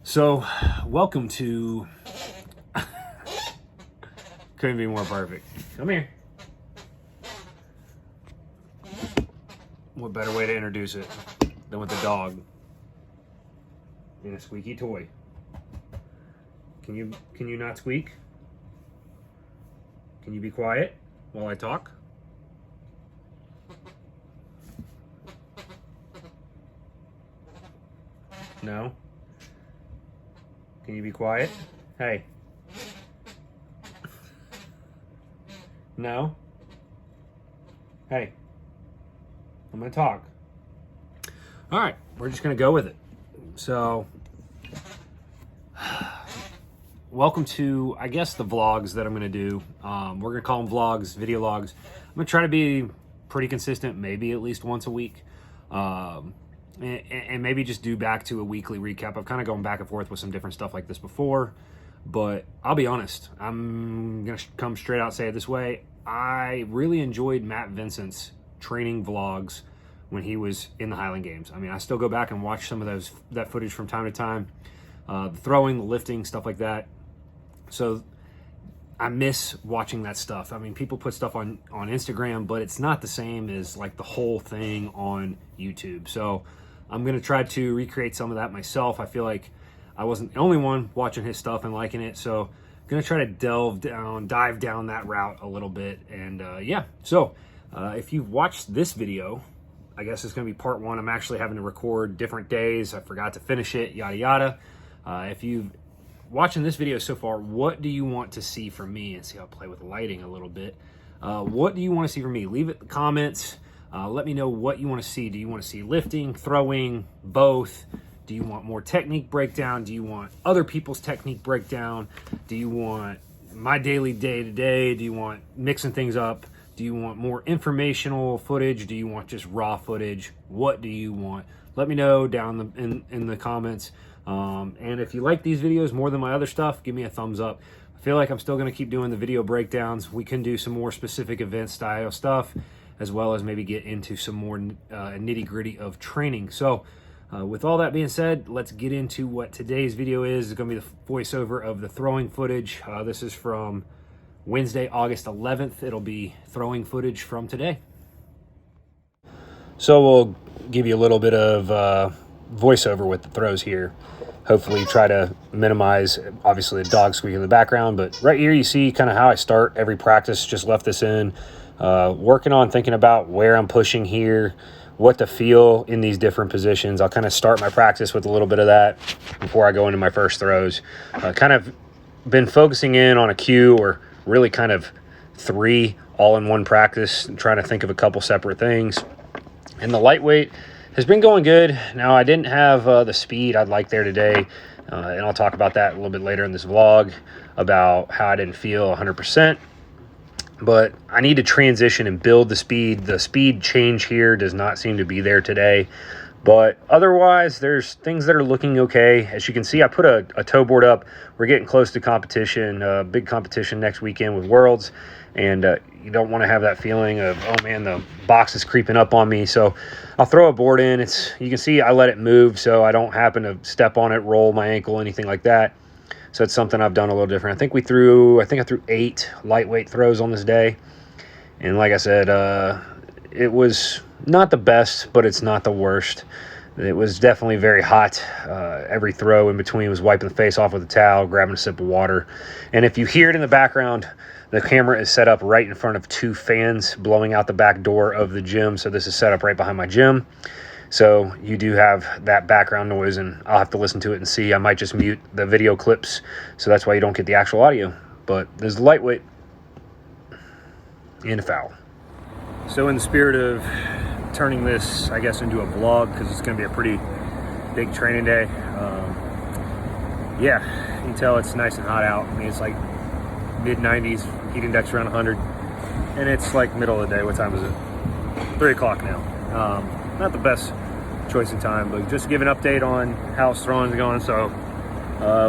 So, welcome to... Couldn't be more perfect. Come here. What better way to introduce it than with a dog and a squeaky toy? Can you not squeak? Can you be quiet while I talk? No? Can you be quiet? Hey. No? Hey. I'm gonna talk. All right, we're just gonna go with it. So, welcome to, I guess, the vlogs that I'm gonna do. We're gonna call them vlogs, video logs. I'm gonna try to be pretty consistent, maybe at least once a week. And maybe just do back to a weekly recap. I've kind of gone back and forth with some different stuff like this before, but I'll be honest, I'm gonna come straight out and say it this way. I really enjoyed Matt Vincent's training vlogs when he was in the Highland games. I mean, I still go back and watch some of that footage from time to time, the throwing, the lifting, stuff like that. So I miss watching that stuff. I mean, people put stuff on Instagram, but it's not the same as like the whole thing on YouTube. So I'm gonna try to recreate some of that myself. I feel like I wasn't the only one watching his stuff and liking it, so I'm gonna try to dive down that route a little bit. And yeah, so if you've watched this video, I guess it's gonna be part one. I'm actually having to record different days. I forgot to finish it, yada yada. If you've watching this video so far, what do you want to see from me? And see how I play with lighting a little bit. What do you want to see from me? Leave it in the comments. Let me know what you want to see. Do you want to see lifting, throwing, both? Do you want more technique breakdown? Do you want other people's technique breakdown? Do you want my daily day-to-day? Do you want mixing things up? Do you want more informational footage? Do you want just raw footage? What do you want? Let me know down in the comments. And if you like these videos more than my other stuff, give me a thumbs up. I feel like I'm still going to keep doing the video breakdowns. We can do some more specific event style stuff, as well as maybe get into some more nitty gritty of training. So with all that being said, let's get into what today's video is. It's going to be the voiceover of the throwing footage. This is from Wednesday, August 11th. It'll be throwing footage from today. So we'll give you a little bit of voiceover with the throws here. Hopefully try to minimize, obviously, the dog squeaking in the background. But right here you see kind of how I start every practice. Just left this in. Working on thinking about where I'm pushing here, what to feel in these different positions. I'll kind of start my practice with a little bit of that before I go into my first throws. Kind of been focusing in on a cue, or really kind of 3 all in one practice, and trying to think of a couple separate things. And the lightweight has been going good. Now, I didn't have the speed I'd like there today, and I'll talk about that a little bit later in this vlog, about how I didn't feel 100%. But I need to transition and build the speed. The speed change here does not seem to be there today. But otherwise, there's things that are looking okay. As you can see, I put a toe board up. We're getting close to competition, big competition next weekend with Worlds. And you don't want to have that feeling of, oh man, the box is creeping up on me. So I'll throw a board in. You can see I let it move so I don't happen to step on it, roll my ankle, anything like that. So it's something I've done a little different. I think I threw 8 lightweight throws on this day. And like I said, it was not the best, but it's not the worst. It was definitely very hot. Every throw in between was wiping the face off with a towel, grabbing a sip of water. And if you hear it in the background, the camera is set up right in front of 2 fans blowing out the back door of the gym. So this is set up right behind my gym. So you do have that background noise, and I'll have to listen to it and see. I might just mute the video clips, so that's why you don't get the actual audio. But there's the lightweight and a foul. So in the spirit of turning this, I guess, into a vlog, because it's going to be a pretty big training day. Yeah, you can tell it's nice and hot out. I mean, it's like mid-90s, heat index around 100, and it's like middle of the day. What time is it? 3 o'clock now. Not the best choice in time, but just to give an update on how throwing's going. So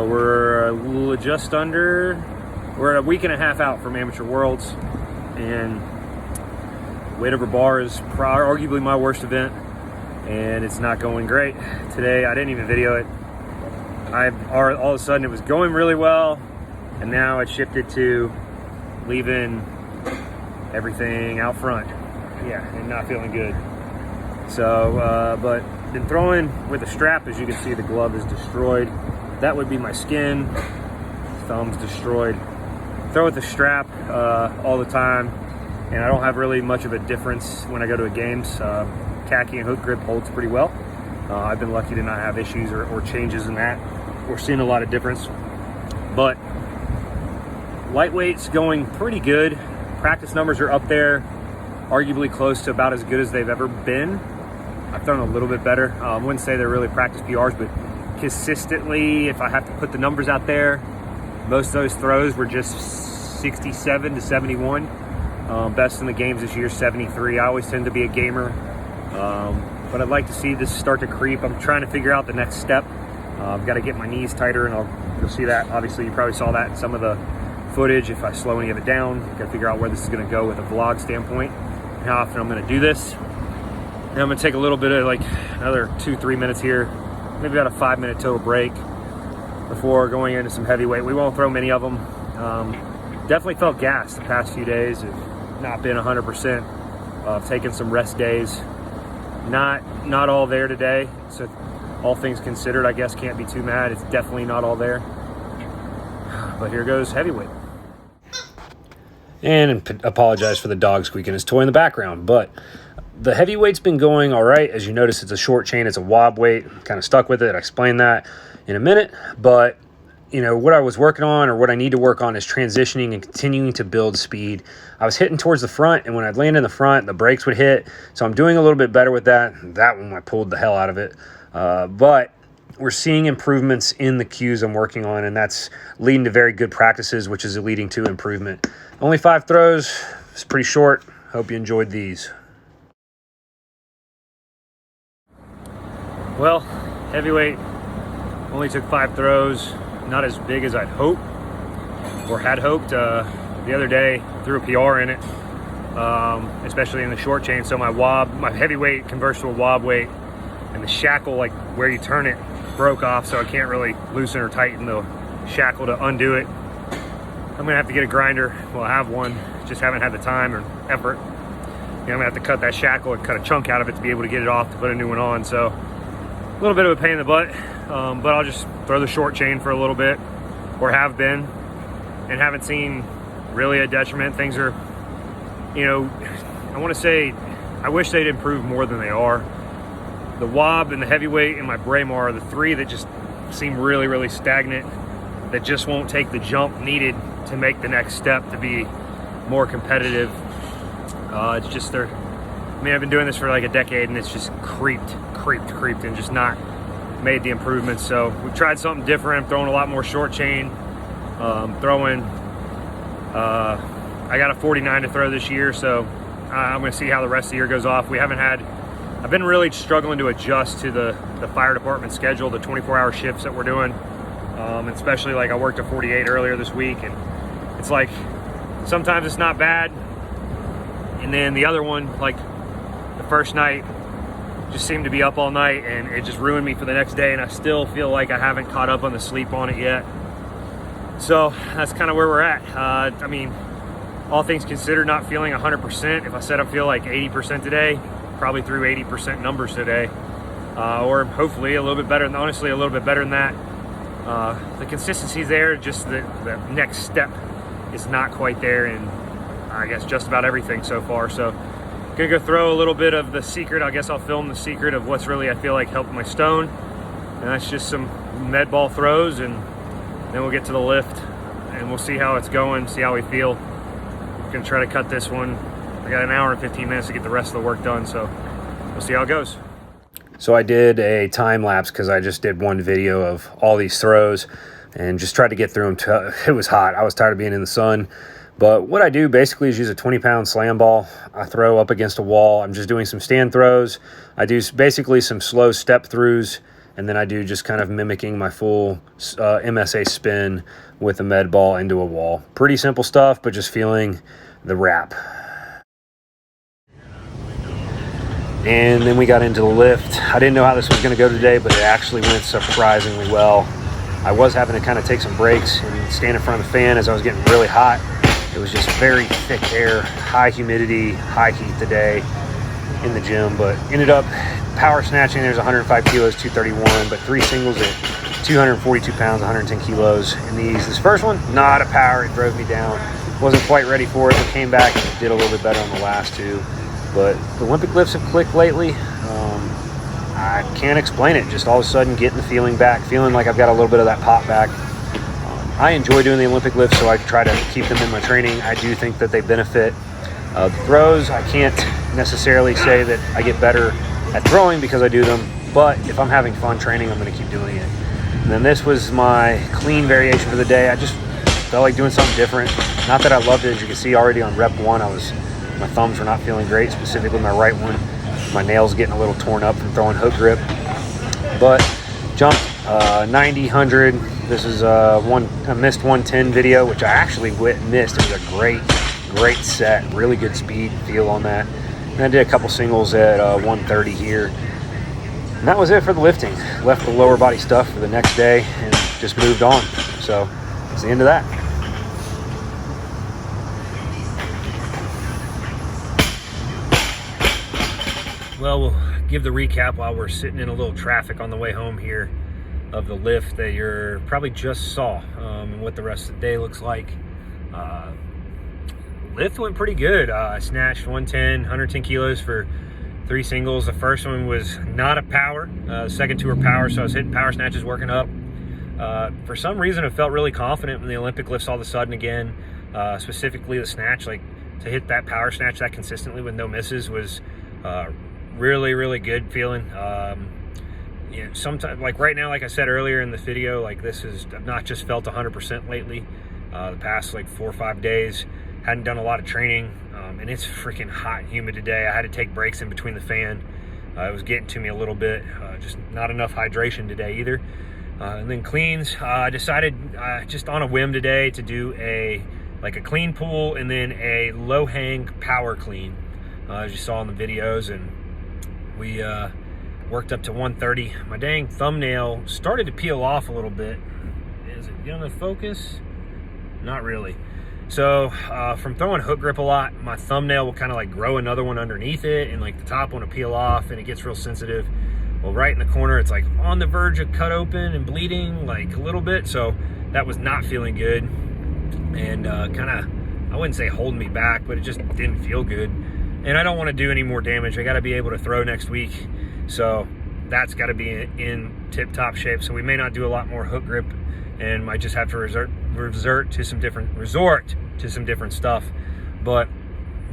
we're a week and a half out from Amateur Worlds, and weight over bar is arguably my worst event, and it's not going great. Today, I didn't even video it. all of a sudden it was going really well, and now it shifted to leaving everything out front. Yeah, and not feeling good. So, but been throwing with a strap. As you can see, the glove is destroyed. That would be my skin. Thumb's destroyed. Throw with the strap all the time, and I don't have really much of a difference when I go to a games. Khaki and hook grip holds pretty well. I've been lucky to not have issues or changes in that. We're seeing a lot of difference, but lightweight's going pretty good. Practice numbers are up there, arguably close to about as good as they've ever been. I've thrown a little bit better. I wouldn't say they're really practice PRs, but consistently, if I have to put the numbers out there, most of those throws were just 67 to 71. Best in the games this year, 73. I always tend to be a gamer, but I'd like to see this start to creep. I'm trying to figure out the next step. I've got to get my knees tighter, and you'll see that. Obviously, you probably saw that in some of the footage. If I slow any of it down, I've got to figure out where this is going to go with a vlog standpoint, and how often I'm going to do this. And I'm going to take a little bit of like another 2-3 minutes here, maybe about a 5-minute total break before going into some heavyweight. We won't throw many of them. Definitely felt gassed the past few days. Have not been 100%. I've taken some rest days. Not all there today. So all things considered, I guess can't be too mad. It's definitely not all there. But here goes heavyweight. And apologize for the dog squeaking his toy in the background, but the heavyweight's been going all right. As you notice, it's a short chain. It's a wob weight. I'm kind of stuck with it. I'll explain that in a minute. But, you know, what I was working on, or what I need to work on, is transitioning and continuing to build speed. I was hitting towards the front, and when I'd land in the front, the brakes would hit. So I'm doing a little bit better with that. That one, I pulled the hell out of it. But we're seeing improvements in the cues I'm working on, and that's leading to very good practices, which is leading to improvement. Only 5 throws. It's pretty short. Hope you enjoyed these. Well, heavyweight only took 5 throws. Not as big as I'd hoped or had hoped. The other day, threw a PR in it, especially in the short chain. So my heavyweight converts to a wob weight, and the shackle, like where you turn it, broke off, so I can't really loosen or tighten the shackle to undo it. I'm gonna have to get a grinder. Well, I have one, just haven't had the time or effort. I'm gonna have to cut that shackle and cut a chunk out of it to be able to get it off to put a new one on. So a little bit of a pain in the butt, but I'll just throw the short chain for a little bit, or have been, and haven't seen really a detriment. Things are, you know, I want to say, I wish they'd improve more than they are. The wob and the heavyweight and my Braemar are the 3 that just seem really, really stagnant, that just won't take the jump needed to make the next step to be more competitive. It's just I've been doing this for like a decade, and it's just creeped, and just not made the improvements. So we've tried something different. I'm throwing a lot more short chain. I got a 49 to throw this year, so I'm going to see how the rest of the year goes off. I've been really struggling to adjust to the fire department schedule, the 24-hour shifts that we're doing. Especially like I worked a 48 earlier this week, and it's like sometimes it's not bad, and then the other one, like the first night, just seemed to be up all night, and it just ruined me for the next day, and I still feel like I haven't caught up on the sleep on it yet. So that's kind of where we're at. I mean, all things considered, not feeling 100%. If I said I feel like 80% today, probably threw 80% numbers today, or hopefully a little bit better, honestly a little bit better than that. The consistency's there, just the next step is not quite there in, I guess, just about everything so far. So gonna go throw a little bit of the secret. I guess I'll film the secret of what's really, I feel like, helped my stone, and that's just some med ball throws, and then we'll get to the lift and we'll see how it's going, see how we feel. Gonna try to cut this one. I got an hour and 15 minutes to get the rest of the work done, so we'll see how it goes. So I did a time lapse because I just did one video of all these throws and just tried to get through them. It was hot. I was tired of being in the sun. But what I do basically is use a 20-pound slam ball. I throw up against a wall. I'm just doing some stand throws. I do basically some slow step throughs, and then I do just kind of mimicking my full MSA spin with a med ball into a wall. Pretty simple stuff, but just feeling the wrap. And then we got into the lift. I didn't know how this was going to go today, but it actually went surprisingly well. I was having to kind of take some breaks and stand in front of the fan as I was getting really hot. It was just very thick air, high humidity, high heat today in the gym, but ended up power snatching. There's 105 kilos, 231, but 3 singles at 242 pounds, 110 kilos in these. This first one, not a power. It drove me down. Wasn't quite ready for it, but came back and did a little bit better on the last 2. But the Olympic lifts have clicked lately. I can't explain it. Just all of a sudden getting the feeling back, feeling like I've got a little bit of that pop back. I enjoy doing the Olympic lifts, so I try to keep them in my training. I do think that they benefit. The throws, I can't necessarily say that I get better at throwing because I do them, but if I'm having fun training, I'm going to keep doing it. And then this was my clean variation for the day. I just felt like doing something different. Not that I loved it. As you can see already on rep 1, my thumbs were not feeling great, specifically my right one. My nails getting a little torn up from throwing hook grip. But jumped 90, 100. This is a missed 110 video, which I actually missed. It was a great set, really good speed feel on that. And I did a couple singles at 130 here. And that was it for the lifting. Left the lower body stuff for the next day and just moved on. So that's the end of that. Well, we'll give the recap while we're sitting in a little traffic on the way home here of the lift that you're probably just saw, and what the rest of the day looks like. Lift went pretty good. I snatched 110 kilos for 3 singles. The first one was not a power. The second 2 were power, so I was hitting power snatches, working up. For some reason, I felt really confident in the Olympic lifts all of a sudden again. Specifically the snatch, like to hit that power snatch that consistently with no misses was really good feeling. You know, sometimes, like right now, like I said earlier in the video, like I've not just felt 100% lately. The past like 4 or 5 days, hadn't done a lot of training, and it's freaking hot and humid today. I had to take breaks in between the fan. It was getting to me a little bit, just not enough hydration today either. And then cleans, I decided just on a whim today to do a clean pull and then a low hang power clean, as you saw in the videos. And we worked up to 130. My dang thumbnail started to peel off a little bit. Is it gonna focus? Not really. So from throwing hook grip a lot, my thumbnail will kind of like grow another one underneath it, and like the top one will peel off and it gets real sensitive. Well, right in the corner, it's like on the verge of cut open and bleeding like a little bit. So that was not feeling good, and kind of, I wouldn't say holding me back, but it just didn't feel good. And I don't want to do any more damage. I got to be able to throw next week. So that's got to be in tip-top shape. So we may not do a lot more hook grip, and might just have to resort to some different stuff. But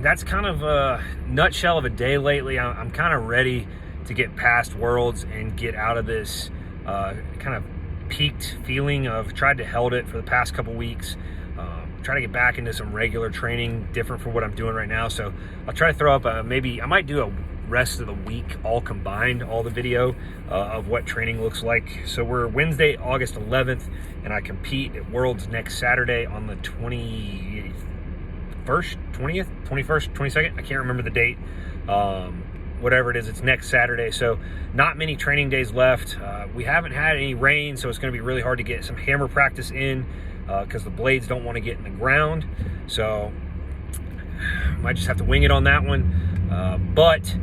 that's kind of a nutshell of a day lately. I'm kind of ready to get past Worlds and get out of this kind of peaked feeling of tried to held it for the past couple weeks. Try to get back into some regular training, different from what I'm doing right now. So I'll try to throw up maybe I might do a rest of the week all combined, all the video of what training looks like. So we're Wednesday, August 11th, and I compete at Worlds next Saturday on the 21st, 20th, 21st, 22nd. I can't remember the date. Whatever it is, it's next Saturday. So not many training days left. We haven't had any rain, so it's going to be really hard to get some hammer practice in because the blades don't want to get in the ground. So might just have to wing it on that one. But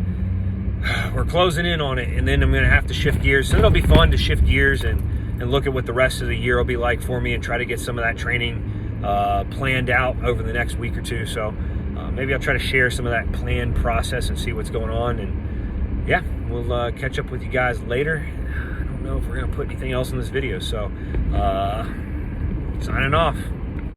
we're closing in on it, and then I'm going to have to shift gears. So it'll be fun to shift gears and look at what the rest of the year will be like for me and try to get some of that training planned out over the next week or two. So maybe I'll try to share some of that planned process and see what's going on. And yeah, we'll catch up with you guys later. I don't know if we're going to put anything else in this video. So signing off.